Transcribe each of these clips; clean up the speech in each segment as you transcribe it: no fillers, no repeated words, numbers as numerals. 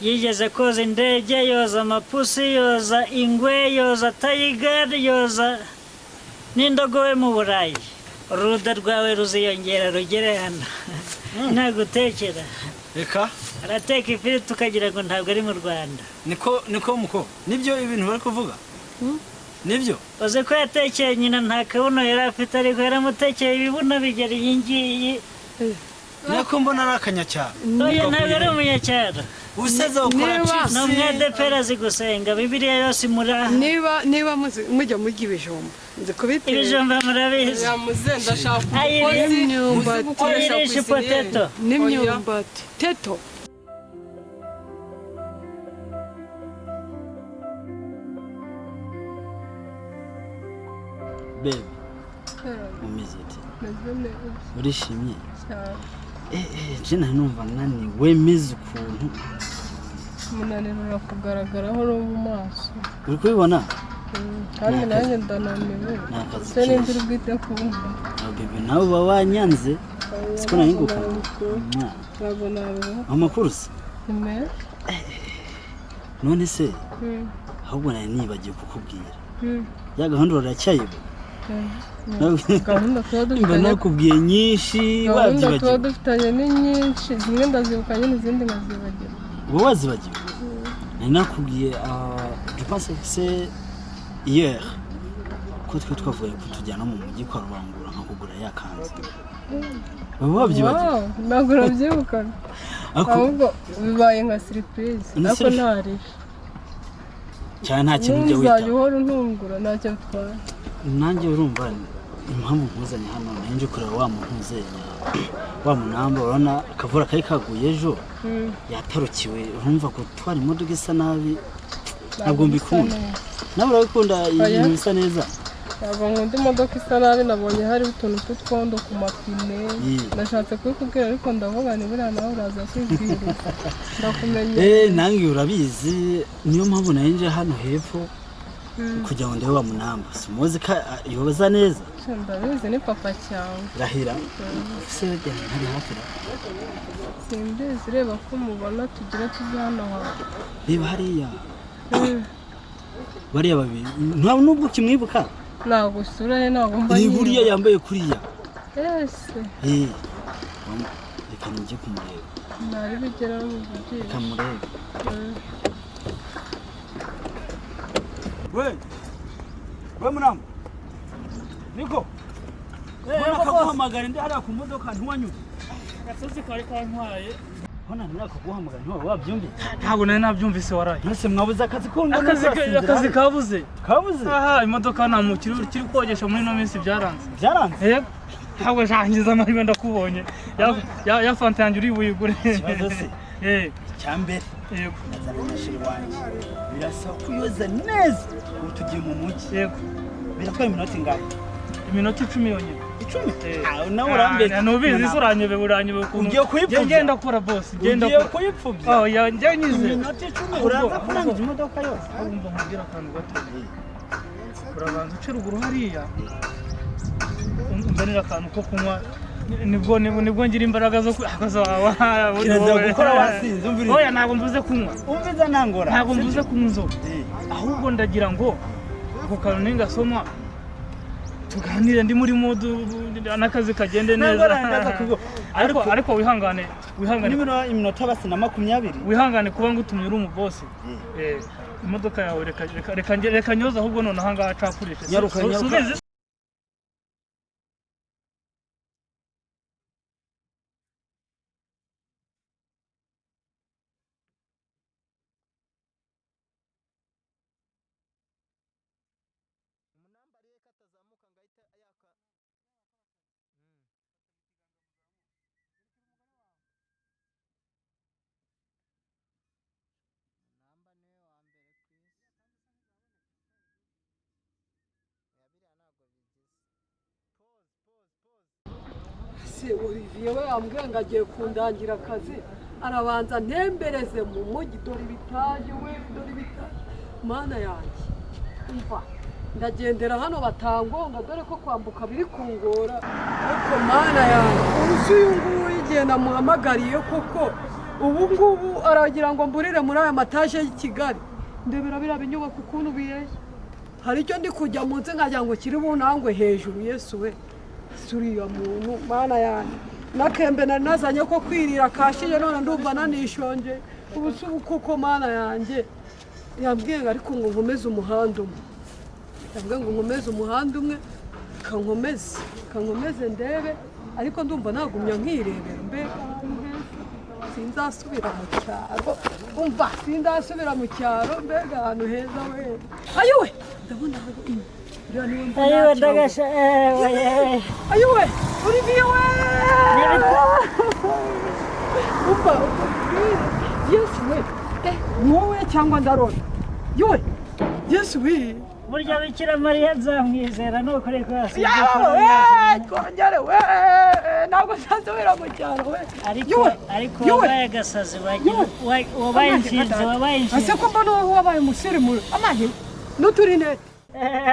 yigeze koza indege, yoza amapusi, yoza ingwe, yoza tayigari, yoza n'indogobe mu Burayi. Uruda rwawe ruziyongera rugere hano. Nagutekera. Reka arateka ifiriti tukagira ngo ntabwo ari mu Rwanda. Niko muko nibyo ibintu bari kuvuga. Nibyo uzi ko yatekeye nyina nta kabuno yari afite ariko yaramutekeye ibibuno bigera iyi ngiyi. Nako mbona ari akanyacyaro. Oya ntabwo ari umunyacyaro. Useze ukora chips. No mwedepera zigusenga Bibiliya yose muraha. Niba mujya mujya ibijumba. Nzi kubitera. Ibijumba murabizi. Yamuzenda shaka imyumbati. Potato. N'imyumbati. Teto. Baby. Umeze ute? Urishimye? Jena numva nani wemeze ukuntu. Umunaniro urakugaragaraho no mu maso. Uri kubibona? Kandi nanjye ndananiwe. Se n'indi bwite kumva. Baby nawe uba wanyanze. Siko nari ngukunda. Ntabwo nawe. Amakuru se? Ime? None se? Ahubwo nari nibagiye kukubwira. Ya gahunda uracyayiba? Gahunda tuba dufitanye. Nakubwiye nyinshi wabyibagiwe. Gahunda tuba dufitanye ni nyinshi. Zimwe ndazibukanye n'izindi nkazibagira. Wowe wazibagiwe? Nari nakubwiye je pense que c'est hier ko twavuye kutujyana mu mujyi kwa Rubangura nkakugura yakanze. Wowe wabyibagiwe? Ntabwo urabyibukana. Ahubwo bibaye nka surprise. Nako ntari. Cyane nta kintu ujya wita. Uzajya uhora untungura ntacyo bitwara. Nanjye urumva impamvu nkuzanye hano nje kureba wa muntuzenya wa munamba urana akavura kai kaguye ejo yatarukiwe urumva ko twari imodoka isa nabi ntabwo mbikunda nawe urabikunda ibintu bisa neza ntabwo nkunda imodoka isa nabi nabonye hari utuntu tw'utwondo ku mapine nashatse kubikubwira ariko ndavuga ni buriya nawe uraza kwibwira ndakumenye nange urabizi niyo mpamvu nanje hano hepfo kugira ngo ndebe wa munamba simuzi ka yobaza neza ndabizi ni papa cyawe rahira se ntari hafi simbizi reba ko mubona tugira tujyana hafi reba hariya bariya babiri ntabwo nubwo kimwibuka ntabwo usura ye ntabwo mba ni buriya yambaye kuriya ese reka njye kumureba ntari bigera mu gihe kamureba we munamba niko mbona kaguhamagara ndi hariya ku modoka ntiwanyuze gasozi kari kantwaye hona nakaguhamagara ntiwa wabyumvise ntabwo nari nabyumvise waraye nose mwabuze akazi kunga akazi kabuze aha imodoka nta mukiri kiri kogesha muri no minsi byaranze yego ntabwo shangiza amahirwe ndakubonye ya fanta yanjye uri buyigure kibazo se cyambere yego nazana nashiri wanjye birasa kuyoza neza utugiye mu mujyi yego biratwaye iminota ingahe iminota 10 yonyine 10 nawe urambye nubizi suranyebe ugiye kuyipfubya ngenda kora boss ugiye kuyipfubya ya njye nyize iminota 10 uraza kurangiza imodoka yose urumva nkugira akantu gato urabanza uce ruguru hariya umbanira akantu ko kunywa nibwo ngira imbaraga zo akazawa kiraza gukora wasinze umviriza oya ntabwo mvuze kunywa umviza ntangora ntabwo mvuze kunywa inzoga ahubwo ndagira ngo ako kantu ningasoma tuganire ndi muri modu n'akazi kagende neza ariko wihangane iminota basi na 20 wihangane kuba ngutumye uri umubosi imodoka yawe reka nyoza ahubwo none ahangaha acapurishe nyaruka Olivier we ambwiye ngo agiye kundangira akazi arabanza ntembereze mu mujyi dore ibitaje we dore ibitaje mana yanjye umva ndagendera hano batangonga dore ko kwambuka biri kungora ariko mana yanjye uyu nguyu igihe namuhamagariye koko ubu ngubu aragira ngo mburire muri aya mataje y'i Kigali ndebera biriya binyubako ukuntu bireye hari icyo ndi kujya munsi nkagira ngo kiri bunangwe hejuru Yesu we suriya muntu mana yanjye nakembe nari nazanye ko kwirira kashiye none ndumva nanishonje ubu kuko mana yanjye yambwiye ngo ariko ngo nkomeze umuhanda umwe yambwiye ngo nkomeze umuhanda umwe kankomeze ndebe ariko ndumva nagumya nkirebera mbega sinzasubira mu cyaro umva sinzasubira mu cyaro mbega ahantu heza we ayiwe ndabona ayiwe ndagasha ayiwe Olivier we umva Yesu we wowe cyangwa ndarona yowe Yesu we burya Bikira Mariya nzamwizera nukuri kwasi kongere we ntabwo nzasubira mu cyaro we ariko wabaye agasazi wabaye inshinzi ase ko mbona wowe wabaye umusirimu amanye n'uturinete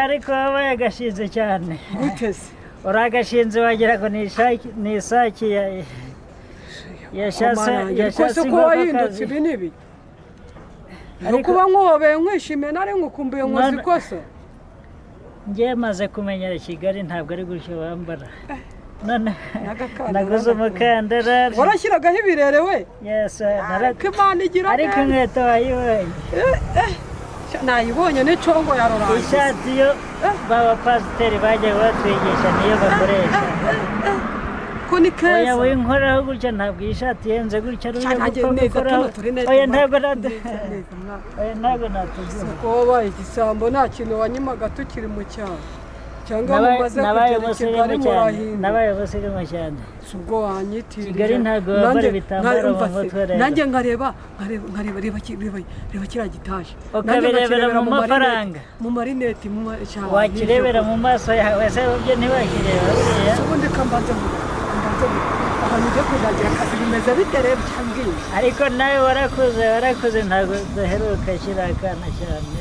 ariko wabaye agashinzi cyane guteze uri agashinzi wagira ngo ni isaki yashatse ko wahindutse ibi n'ibi kuba nk'uhobeye nkwishimiye nari ngukumbuye nkoze ikosa ngiye maze kumenyera Kigali ntabwo ari gutyo bambara none naguze umukandara warashyiragaho ibirere we ariko Imana igira ariko inkweto wayibonye nayibonye n'icongo ya Roranje ishati yo b'abapasiteri bajyaga batwigisha niyo bakoresha ko ni keza oya winkoraho gutya ntabwo iyi shati yenze gutya rujya gupfa gukoraho oya ntabwo natuzuba ko wabaye igisambo nta kintu wanyimaga tukiri mu cyaro cyangwa mumaze kugera i Kigali murahinda nabaye umusirimu cyane ubwo wanyitiriye Kigali ntabwo bambara ibitambaro mu mutwe rero nanjye nkareba reba kiriya gitaje ukabirebera mu mafaranga mu marineti wakirebera mu maso yawe se ubyo ntiwakireba buriya ubundi kambanze ahantu ujya kuzagira akazi bimeze bite rero cyambwiye ariko nawe warakuze ntabwo udaheruka kiriya akana cyane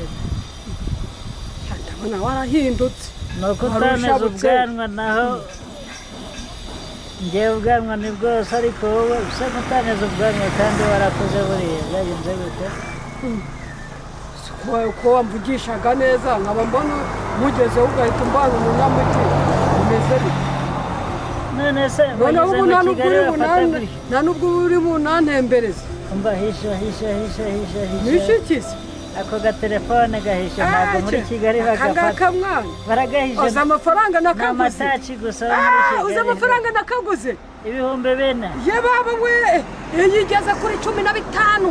ndabona warahindutse ni uko utameze ubwanwa naho ngewe ubwanwa ni bwose ariko wowe usa n'utameze ubwanwa kandi warakuze buriya byagenze gute ko wamvugishaga neza nkaba mbona mugezeho ugahita umbana umunyamuti bimeze bite none se bageze mu Kigali bafata gutya nta n'ubwo uri bunantembereze umva hisha nishikize ako gatelefone gahisha ntabwo muri Kigali bagafata baragahisha uzi amafaranga nakaguze n'amataci gusa muri Kigali uzi amafaranga nakaguze 4,000 ye baba we yigeze kuri 15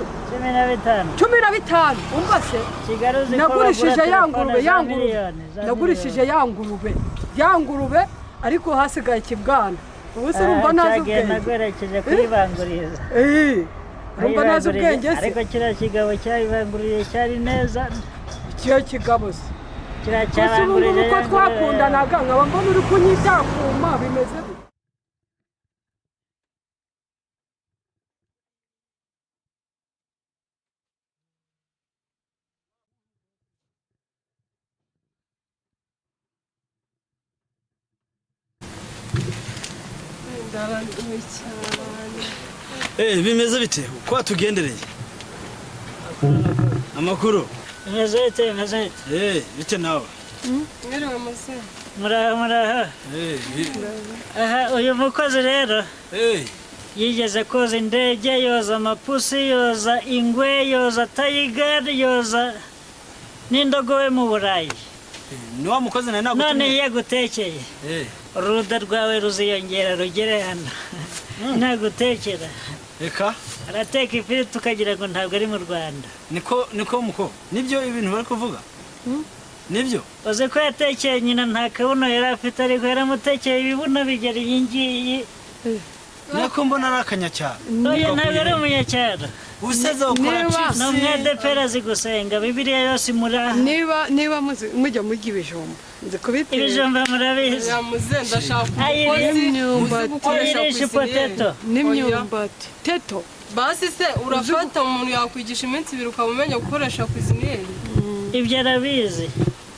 umva se Kigali uzi ko nagurishije yangurube ariko hasigaye ikibwana ubu se urumva nazi ubwenge nagwerekeje kwibanguriza urumva nazi ubwenge se ariko kiriya kigabo cyabibanguriye cyari neza ikiyo kigabo se kiriya cyabanguriye uko twakundanaga nkaba mbona uri kunyitakuma bimeze bimeze bite ko watugendereye amakuru bimeze bite bite nawe muraho aha uyu mukozi rero yigeze koza indege yoza amapusi yoza ingwe yoza tayigari yoza n'indogobe mu Burayi ni wa mukozi nari nagutumye none yagutekeye uruda rwawe ruziyongera rugere hano nagutekera reka arateka ifiriti tukagira ngo ntabwo ari mu Rwanda niko muko nibyo ibintu bari kuvuga nibyo uzi ko yatekeye nyina nta kabuno yari afite ariko yaramutekeye ibibuno bigera iyi ngiyi niko mbona ari akanyacyaro oya ntabwo ari umunyacyaro useze ukora chips no mwedepera zigusenga bibiliya yose muraha niba mujya mujya ibijumba nzi kubitera ibijumba murabizi yamuze ndashaka umukozi potato n'imyumbati teto basi se urafata umuntu yakwigisha iminsi 2 ukaba umenya gukoresha kwiziniyeri ibyo arabizi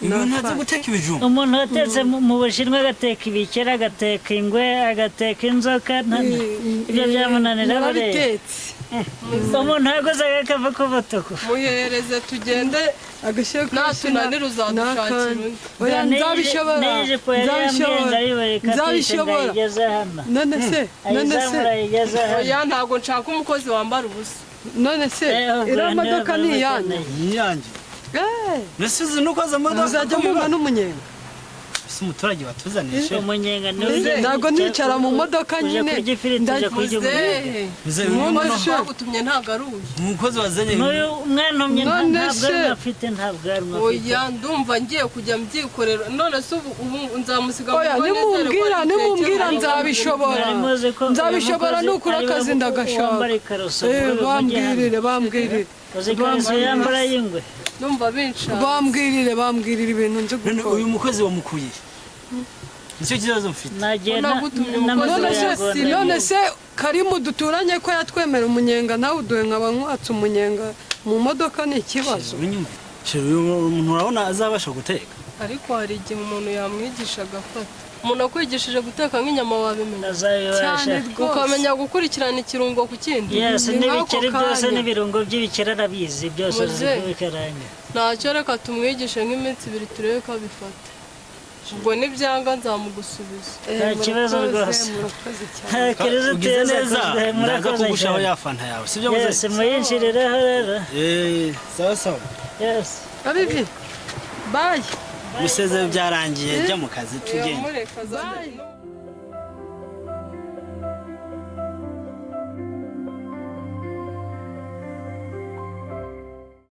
ntazi guteka ibijumba umuntu watetse mu Bushinwa agateka ibikera agateka ingwe agateka inzoka ibyo byamunanira buriya umuntu aguze agakapu k'umutuku muhereze tugende natunanira uzadushakira undi oya nzabishobora n'ijipo yari yambwiye ndayibareka nzabishobora ndayigeze hano none se ayizamura ayigeze hano oya ntabwo nshaka umukozi wambara ubusa none se iriya modoka ni iyanyu Inyange. Eh, Mbese uzi nuko aza modoka muzajya mumva n'umunyenga si umuturage watuzanishe. umunyenga ntabwo nicara mu modoka uje nyine kurya ifiriti uje kurya umunyenga Muzehe umukozi wagutumye ntabwo ari uyu umukozi wazanye n'uyu mwana umwe None ntabwo se- arimo afite ntabwo arimo afite oya ndumva ngiye kujya mbyikorera none se ubu nzamusiga mu oya rugo nizere ko nimumbwira ari nzabishobora Mwari muzi ko nzabishobora uyu mukozi nukuri ari we akazi ndagashaka wambara ikaroso bambwirire bambwirire uzi ikaroso yambara y'ingwe ndumva binsha bambwirire ibintu nzi none gukora uyu mukozi wamukuye nicyo kibazo mfite nagiye Unagutumye umukozi none se karimu duturanye ko yatwemera umunyenga nawe uduhe nkaba nkwatse umunyenga mu modoka ni ikibazo unyumva uyu muntu urabona azabasha guteka ariko hari igihe umuntu yamwigisha agafata umuntu akwigishije guteka nk'inyama wabimenya nazabibasha ukamenya gukurikirana ikirungo ku kindi yesi Ni nk'ako n'ibikeri byose kanya. n'ibirungo by'ibikeri arabizi byose Muze. uzi kubikaranga ntacyo reka tumwigishe nk'iminsi ibiri turebe ko abifata ubwo nibyanga nzamugusubiza nta kibazo rwose murakoze cyane ugize kirisitiyeni neza akozwe ndaza murakoze kugushaho cyane ya fanta yawe sibyo yesi muzehe muyinshirireho rero sawa sawa yesi abibi bayi museze byarangiye jya mu kazi tugende mureka azajya